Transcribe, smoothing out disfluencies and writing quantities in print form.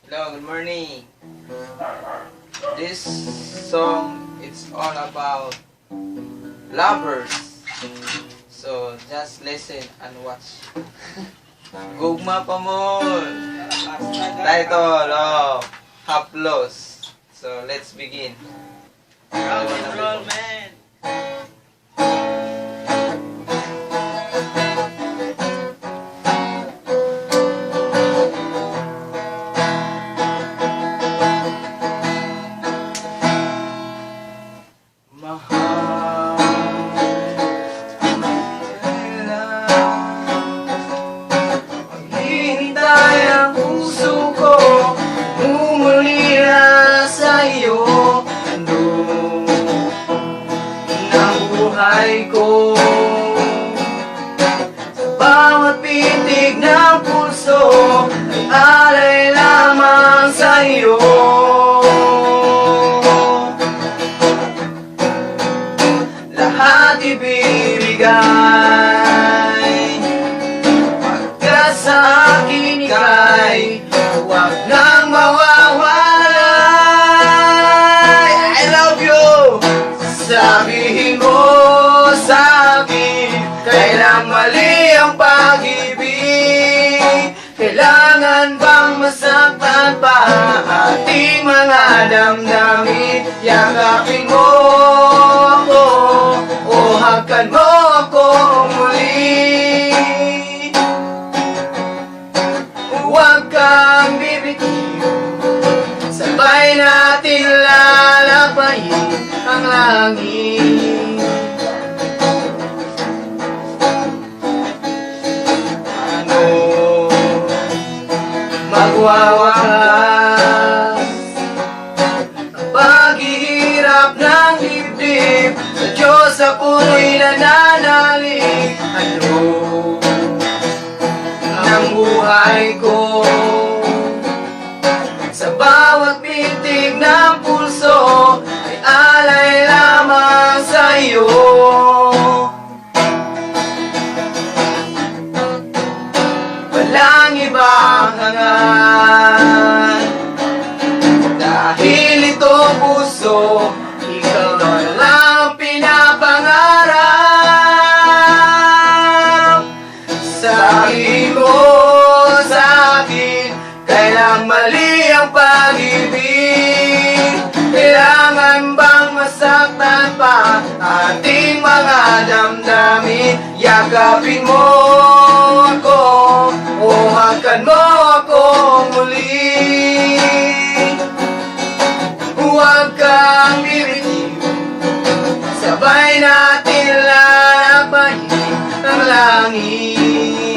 Hello, good morning. This song it's all about lovers. So just listen and watch. Gugma pa mo. Title of Haplos. So let's begin. Rock and roll, man. Maghihintay ang puso ko, umulila sa iyo. Handog ng buhay ko, sa bawat pitig ng pulso ay alay lamang sa iyo. Lahat ibibigay pagkat sa akin ika'y huwag nang mawawalay. I love you! Sabihin mo sa akin, kailang mali ang pag-ibig. Kailangan bang masaktan pa ating mga damdamin? Yakapin mo ako o hakan mo ako muli. Huwag kang bibitiw, sabay natin lalabayin ang langit. Ano magwawakas ang paghihirap ng dibdib? Sa Diyos ako'y nananalig. Ano ng buhay ko, sa bawat pitig ng pulso ay alay lamang sa iyo. Walang ibang hangat, dahil ito puso, ikaw na lang ang pinapangarap. Sabihin mo sa akin, kailang mali ang pag-ibig. Kailangan bang masaktan pa ating mga damdamin? Yakapin mo ako o hakan mo ako muli. Huwag kang bibitiw, sabay natin lalabayin ang langit.